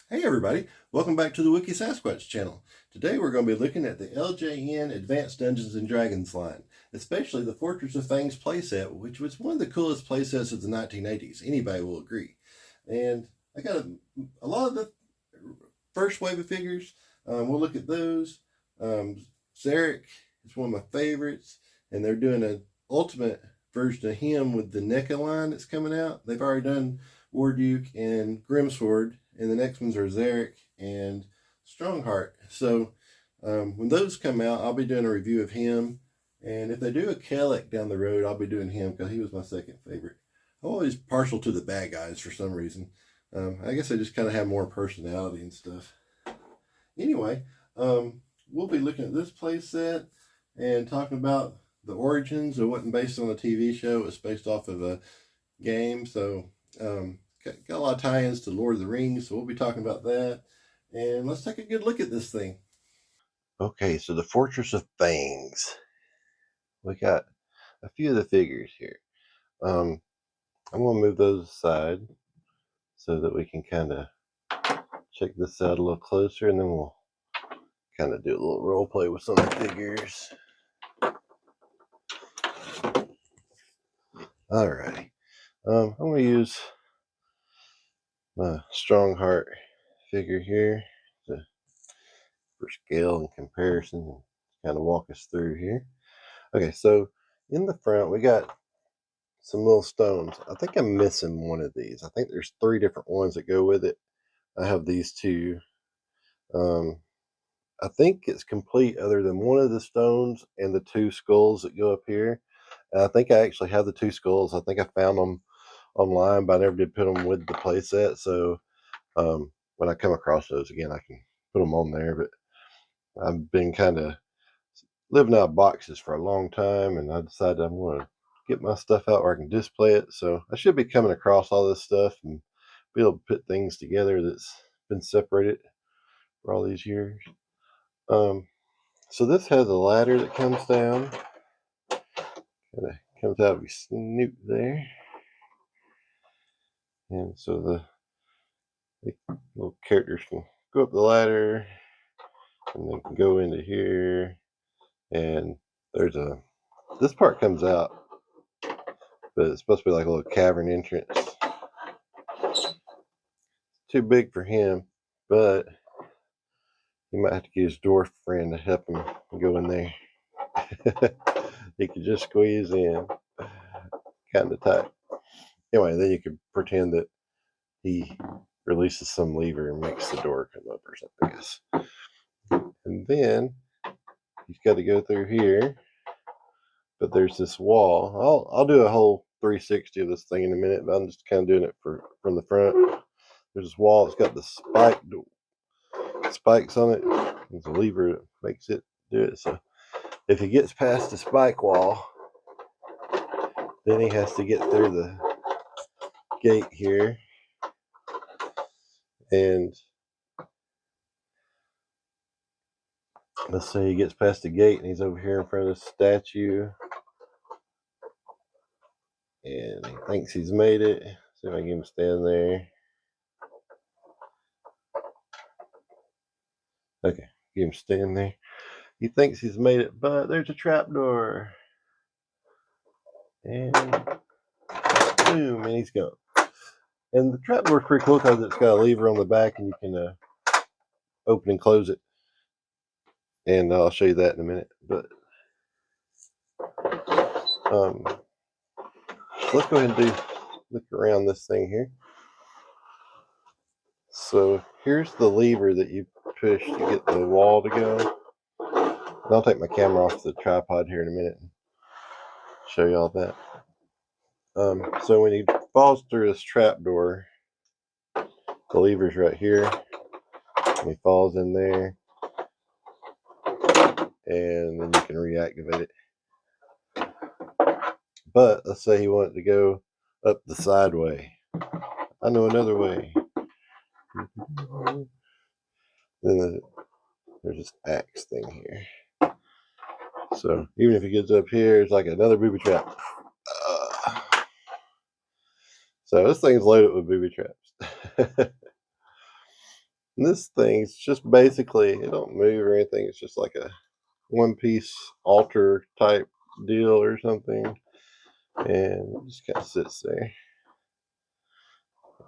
Hey everybody, welcome back to the Wiki Sasquatch channel. Today we're going to be looking at the LJN Advanced Dungeons Dragons line, especially the Fortress of Fangs playset, which was one of the coolest playsets of the 1980s. Anybody will agree. And I got a lot of the first wave of figures. We'll look at those. Zarek is one of my favorites, and they're doing an ultimate version of him with the NECA line that's coming out. They've already done Warduke and Grimsword, and the next ones are Zarek and Strongheart. So when those come out, I'll be doing a review of him. And if they do a Kellic down the road, I'll be doing him because he was my second favorite. I'm always partial to the bad guys for some reason. I guess they just kind of have more personality and stuff. Anyway, we'll be looking at this play set and talking about the origins. It wasn't based on a TV show. It was based off of a game. So got a lot of tie-ins to Lord of the Rings. So we'll be talking about that. And let's take a good look at this thing. Okay, so the Fortress of Fangs. We got a few of the figures here. I'm going to move those aside so that we can kind of check this out a little closer, and then we'll kind of do a little role play with some of the figures. Alrighty. I'm going to use my Strongheart figure here for scale and comparison and kind of walk us through here. Okay, so in the front we got some little stones. I think I'm missing one of these. I think there's 3 different ones that go with it. I have these 2. I think it's complete other than one of the stones and the 2 skulls that go up here. And I think I actually have the 2 skulls. I think I found them online, but I never did put them with the playset. So when I come across those again, I can put them on there. But I've been kind of living out of boxes for a long time, and I decided I'm going to get my stuff out where I can display it. So I should be coming across all this stuff and be able to put things together that's been separated for all these years. So this has a ladder that comes down. Kind of comes out of your snoot there. And so the little characters can go up the ladder and they can go into here. And this part comes out, but it's supposed to be like a little cavern entrance. Too big for him, but he might have to get his dwarf friend to help him go in there. He could just squeeze in kind of tight. Anyway, then you could pretend that he releases some lever and makes the door come up or something, I guess. And then he's got to go through here, but there's this wall. I'll do a whole 360 of this thing in a minute, but I'm just kind of doing it from the front. There's this wall. It's got the spikes on it. There's a lever that makes it do it. So if he gets past the spike wall, then he has to get through the gate here. And let's say he gets past the gate and he's over here in front of the statue. And he thinks he's made it. See if I can get him stand there. Okay, get him stand there. He thinks he's made it, but there's a trapdoor. And boom, and he's gone. And the trapdoor is pretty cool because it's got a lever on the back and you can open and close it. And I'll show you that in a minute. But let's go ahead and look around this thing here. So here's the lever that you push to get the wall to go. And I'll take my camera off the tripod here in a minute and show you all that. So when he falls through this trapdoor, the lever's right here. And he falls in there. And then you can reactivate it. But let's say he wanted to go up the side way. I know another way. Then there's this axe thing here. So even if he gets up here, it's like another booby trap. So this thing's loaded with booby traps. And this thing's just basically, it don't move or anything. It's just like a one-piece altar type deal or something. And it just kind of sits there.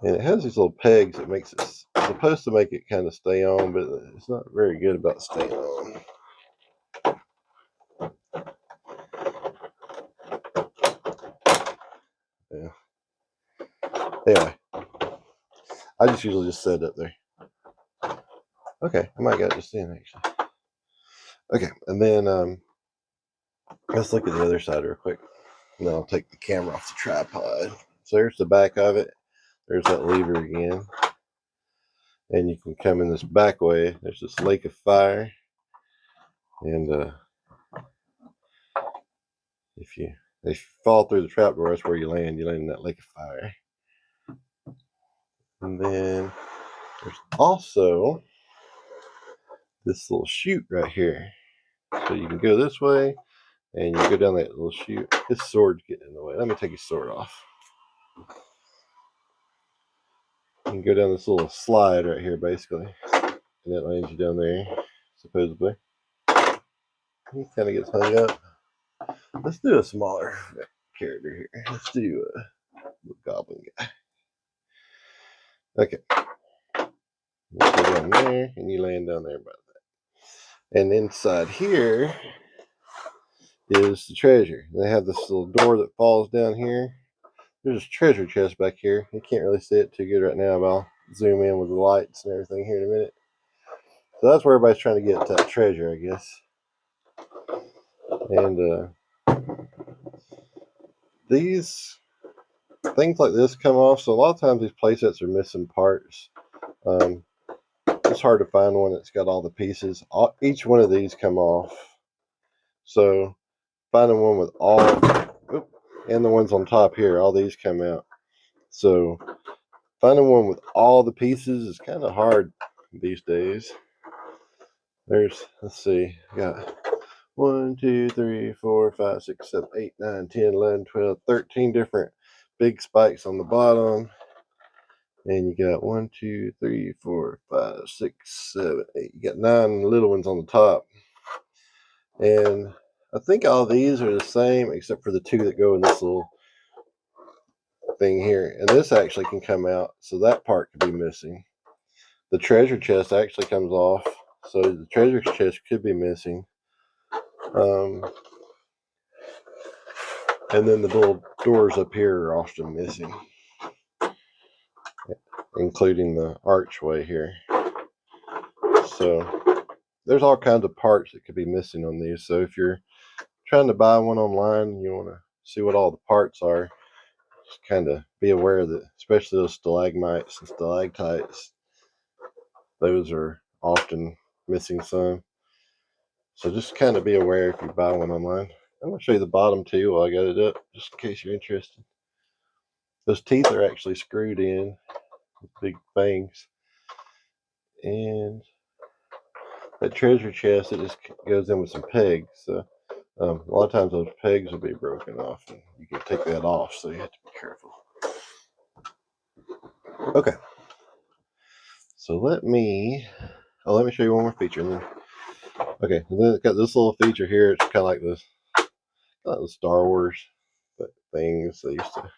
And it has these little pegs that makes it, supposed to make it kind of stay on, but it's not very good about staying on. Yeah. Anyway, I just usually just set it up there. Okay, I might got it just in actually. Okay, and then let's look at the other side real quick. And then I'll take the camera off the tripod. So there's the back of it. There's that lever again. And you can come in this back way. There's this lake of fire. And if you fall through the trapdoor, that's where you land. You land in that lake of fire. And then there's also this little chute right here. So you can go this way, and you go down that little chute. His sword's getting in the way. Let me take his sword off. You can go down this little slide right here, basically. And that lands you down there, supposedly. He kind of gets hung up. Let's do a smaller character here. Let's do the goblin guy. Okay. You go down there, and you land down there by that. And inside here is the treasure. They have this little door that falls down here. There's a treasure chest back here. You can't really see it too good right now, but I'll zoom in with the lights and everything here in a minute. So that's where everybody's trying to get that treasure, I guess. And these things like this come off. So a lot of times these playsets are missing parts. It's hard to find one that's got all the pieces. Each one of these come off. So finding one with all, and the ones on top here, all these come out. So finding one with all the pieces is kind of hard these days. There's, let's see, got 1, 2, 3, 4, 5, 6, 7, 8, 9, 10, 11, 12, 13 different big spikes on the bottom. And you got 1, 2, 3, 4, 5, 6, 7, 8. You got 9 little ones on the top. And I think all these are the same except for the 2 that go in this little thing here. And this actually can come out, so that part could be missing. The treasure chest actually comes off, so the treasure chest could be missing. And then the little doors up here are often missing, including the archway here. So there's all kinds of parts that could be missing on these. So if you're trying to buy one online, you want to see what all the parts are, just kind of be aware that, especially those stalagmites and stalactites, those are often missing some. So just kind of be aware if you buy one online. I'm going to show you the bottom too while I got it up, just in case you're interested. Those teeth are actually screwed in with big fangs. And that treasure chest, it just goes in with some pegs. So a lot of times those pegs will be broken off, and you can take that off, so you have to be careful. Okay. So let me show you one more feature. And then, okay, and then it's got this little feature here. It's kind of like this. The Star Wars things. They used to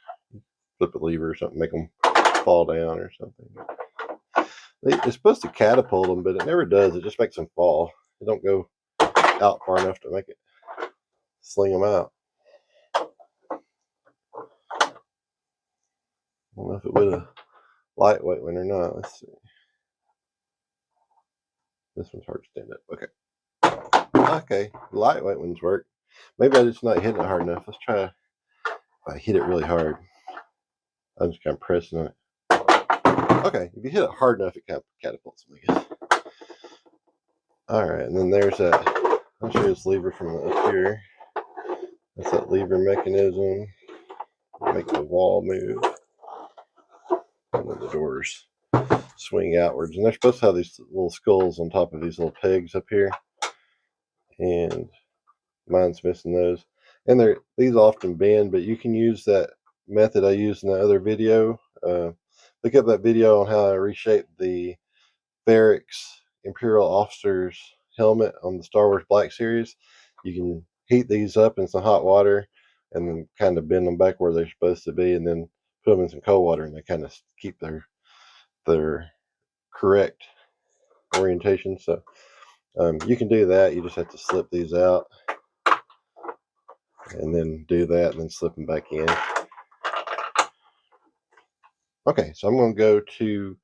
flip a lever or something, make them fall down or something. It's supposed to catapult them, but it never does. It just makes them fall. It don't go out far enough to make it sling them out. I don't know if it would a lightweight one or not. Let's see. This one's hard to stand up. Okay. Okay, the lightweight ones work. Maybe I'm just not hitting it hard enough. Let's try. If I hit it really hard, I'm just kind of pressing it. Okay, if you hit it hard enough, it kind of catapults them, I guess. Alright, and then there's that. I'll show you this lever from up here. That's that lever mechanism. Make the wall move. And then the doors swing outwards. And they're supposed to have these little skulls on top of these little pegs up here. And mine's missing those. And these often bend, but you can use that method I used in the other video. Look up that video on how I reshape the Barracks Imperial Officer's helmet on the Star Wars Black Series. You can heat these up in some hot water and then kind of bend them back where they're supposed to be, and then put them in some cold water, and they kind of keep their correct orientation. So you can do that. You just have to slip these out and then do that and then slip them back in. Okay, so I'm going to go to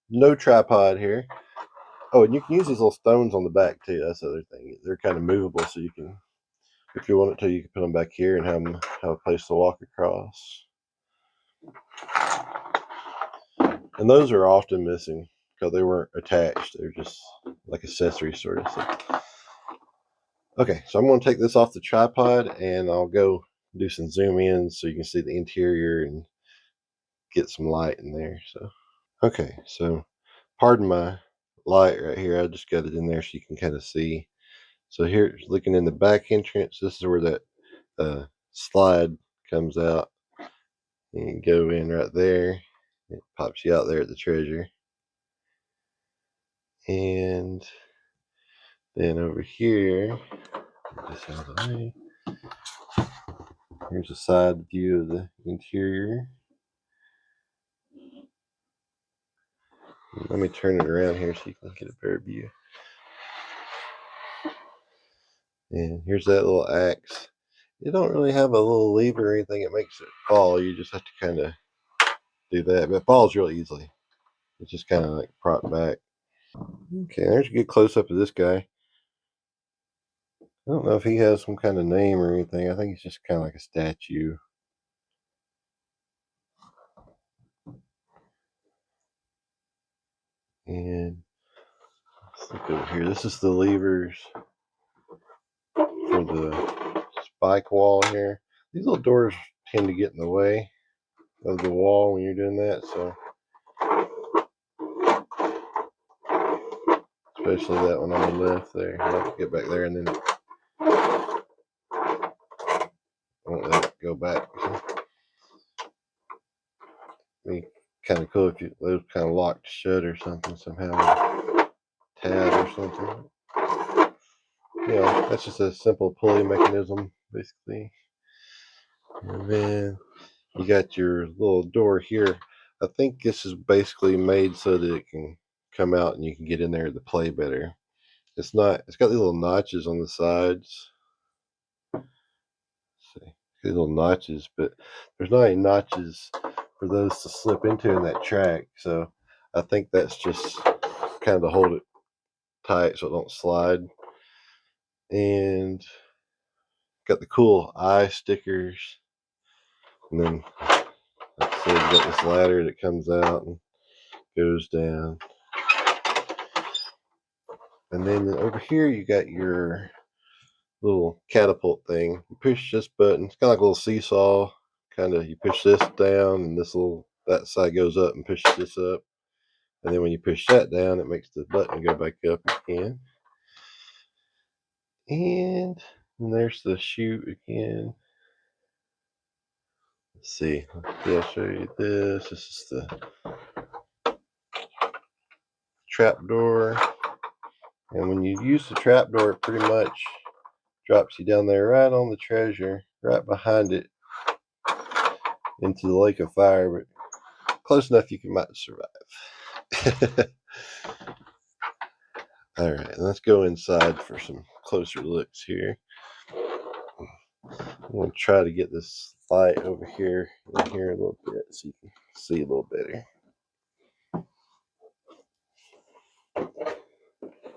no tripod here. Oh, and you can use these little stones on the back too. That's the other thing. They're kind of movable, so you can, if you want it to, you can put them back here and have a place to walk across. And those are often missing because they weren't attached. They're just like accessories sort of thing. Okay, so I'm going to take this off the tripod and I'll go do some zoom in so you can see the interior and get some light in there. So, okay, so pardon my light right here. I just got it in there so you can kind of see. So here, looking in the back entrance, this is where that slide comes out. You can go in right there. It pops you out there at the treasure. And then over here, this out of the way. Here's a side view of the interior. Let me turn it around here so you can get a better view. And here's that little axe. You don't really have a little lever or anything. It makes it fall. You just have to kind of do that. But it falls real easily. It's just kind of like propped back. Okay, there's a good close-up of this guy. I don't know if he has some kind of name or anything. I think he's just kind of like a statue. And let's look over here. This is the levers for the spike wall here. These little doors tend to get in the way of the wall when you're doing that, so especially that one on the left there. I'll have to get back there and then I won't let it go back. Be kind of cool if it was kind of locked shut or something somehow, tab or something. Yeah, that's just a simple pulley mechanism basically. And then you got your little door here. I think this is basically made so that it can come out and you can get in there to play better. It's got these little notches on the sides. Let's see, these little notches, but there's not any notches for those to slip into in that track. So I think that's just kind of to hold it tight so it don't slide. And got the cool eye stickers. And then, like I said, you got this ladder that comes out and goes down. And then over here, you got your little catapult thing. You push this button. It's kind of like a little seesaw. Kind of, you push this down, and that side goes up and pushes this up. And then when you push that down, it makes the button go back up again. And there's the chute again. Let's see. I'll show you this. This is the trapdoor. And when you use the trapdoor, it pretty much drops you down there right on the treasure, right behind it into the lake of fire, but close enough you might survive. All right, let's go inside for some closer looks here. I'm going to try to get this light over here in here a little bit so you can see a little better.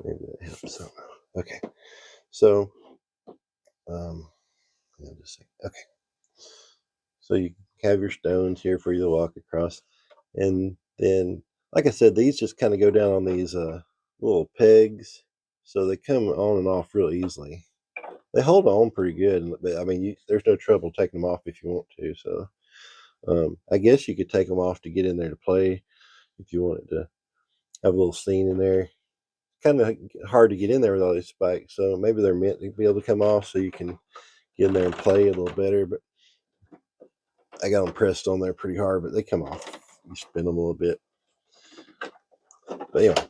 Maybe that helps some. Okay, so okay, so you have your stones here for you to walk across, and then, like I said, these just kind of go down on these little pegs, so they come on and off real easily. They hold on pretty good. I mean, there's no trouble taking them off if you want to. So I guess you could take them off to get in there to play if you wanted to have a little scene in there. Kind of hard to get in there with all these spikes, so maybe they're meant to be able to come off so you can get in there and play a little better. But I got them pressed on there pretty hard, but they come off. You spin them a little bit. But anyway,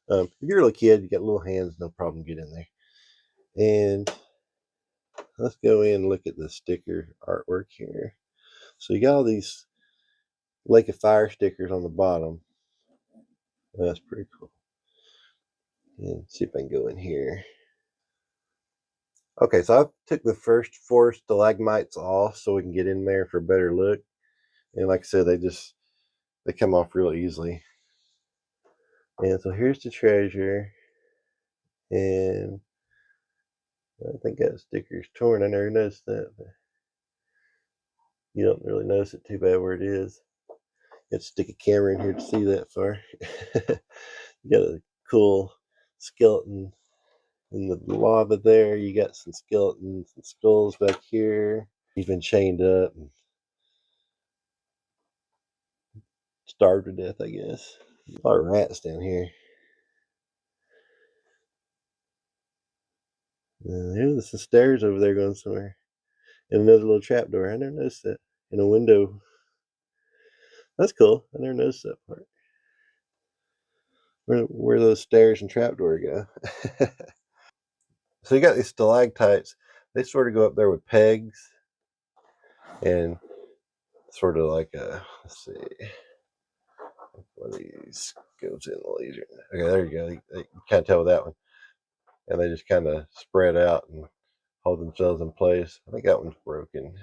if you're a little kid, you got little hands, no problem, get in there. And let's go in and look at the sticker artwork here. So you got all these Lake of Fire stickers on the bottom. That's pretty cool. And see if I can go in here. Okay, so I took the first 4 stalagmites off so we can get in there for a better look. And like I said, they come off real easily. And so here's the treasure. And I think that sticker's torn. I never noticed that, but you don't really notice it too bad where it is. You have to stick a camera in here to see that far. You got a cool skeleton in the lava there. You got some skeletons and skulls back here. He's been chained up and starved to death, I guess. A lot of rats down here. There's some stairs over there going somewhere. And another little trapdoor. I never noticed that. And a window. That's cool. I never noticed that part. Where those stairs and trapdoor go. So you got these stalactites. They sort of go up there with pegs. And sort of like a, let's see. One of these goes in the laser. Okay, there you go. You can't tell with that one. And they just kind of spread out and hold themselves in place. I think that one's broken.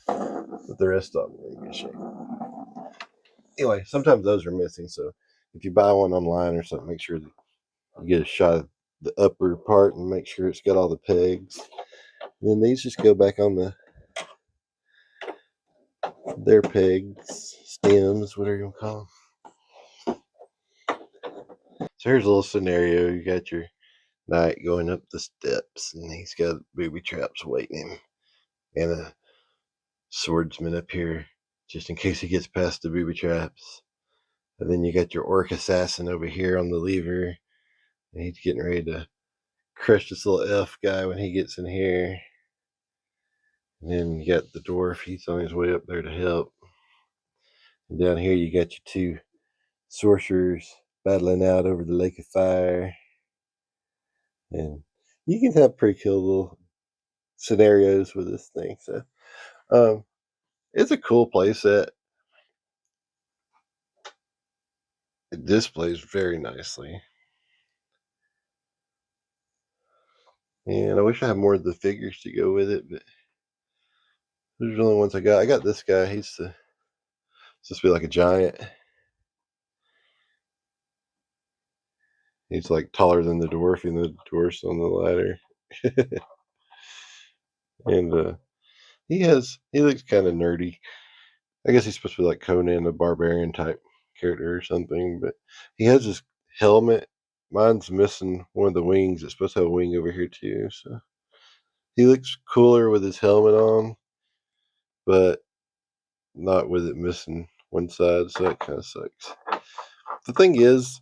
But the rest of them are in good shape. Anyway, sometimes those are missing. So if you buy one online or something, make sure that you get a shot of the upper part and make sure it's got all the pegs. And then these just go back on their pegs, stems, whatever you want to call them. So here's a little scenario. You got your knight going up the steps, and he's got booby traps waiting him, and a swordsman up here just in case he gets past the booby traps. And then you got your orc assassin over here on the lever, and he's getting ready to crush this little elf guy when he gets in here. And then you got the dwarf, he's on his way up there to help. And down here you got your 2 sorcerers battling out over the lake of fire. And you can have pretty cool little scenarios with this thing. So it's a cool playset. It displays very nicely. And I wish I had more of the figures to go with it, but those are the only ones I got. I got this guy. He's supposed to be like a giant. He's like taller than the dwarf, and the dwarf's on the ladder. And he looks kind of nerdy. I guess he's supposed to be like Conan, a barbarian type character or something, but he has this helmet. Mine's missing one of the wings. It's supposed to have a wing over here too, so he looks cooler with his helmet on, but not with it missing one side, so that kind of sucks. The thing is,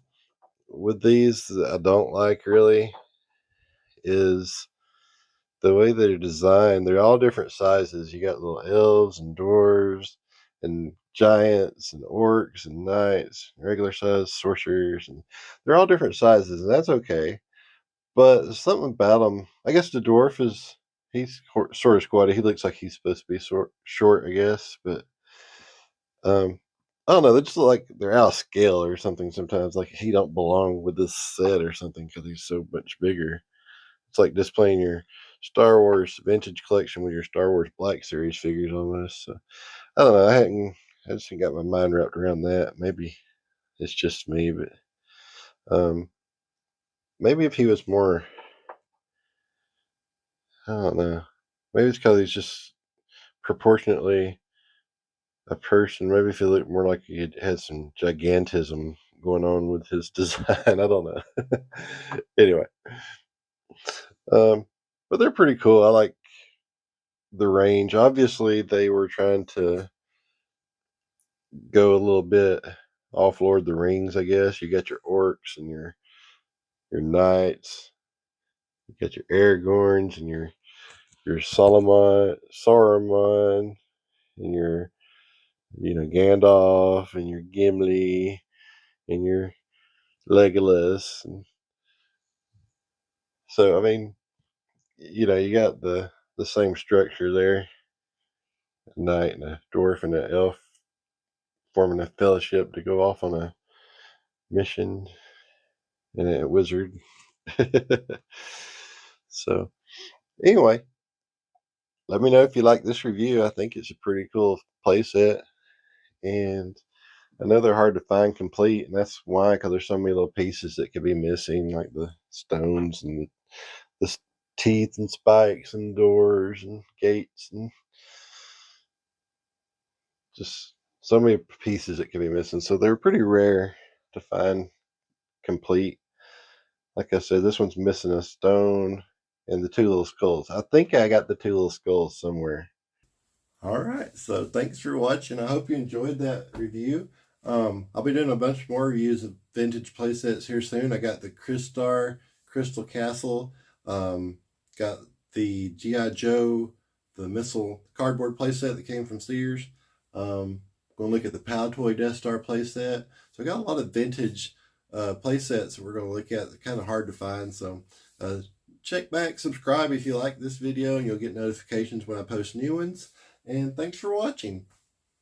with these that I don't like really is the way they're designed. They're all different sizes. You got little elves and dwarves and giants and orcs and knights, regular size sorcerers, and they're all different sizes, and that's okay. But there's something about them. I guess the dwarf he's sort of squatty. He looks like he's supposed to be short, I guess, but I don't know. They just look like they're out of scale or something sometimes. Like he don't belong with this set or something because he's so much bigger. It's like displaying your Star Wars vintage collection with your Star Wars Black Series figures almost. So I don't know. I just ain't got my mind wrapped around that. Maybe it's just me, but maybe if he was more, I don't know. Maybe it's because he's just proportionately a person. Maybe if he looked more like he had some gigantism going on with his design. I don't know. Anyway, but they're pretty cool. I like the range. Obviously, they were trying to go a little bit off Lord of the Rings, I guess. You got your orcs and your knights. You got your Aragorns and your Saruman, and your Gandalf and your Gimli and your Legolas. And so, I mean, you know, you got the same structure there. A knight and a dwarf and an elf forming a fellowship to go off on a mission, and a wizard. So, anyway, let me know if you like this review. I think it's a pretty cool playset, and I know they're hard to find complete, and that's why, because there's so many little pieces that could be missing, like the stones and the teeth and spikes and doors and gates, and just so many pieces that could be missing. So they're pretty rare to find complete. Like I said, this one's missing a stone and the two little skulls. I think I got the two little skulls somewhere. All right, so thanks for watching. I hope you enjoyed that review. I'll be doing a bunch more reviews of vintage playsets here soon. I got the Crystal Castle, got the G.I. Joe, the Missile cardboard playset that came from Sears. Going to look at the Paltoy Death Star playset. So I got a lot of vintage playsets that we're going to look at. They're kind of hard to find, so check back, subscribe if you like this video, and you'll get notifications when I post new ones. And thanks for watching.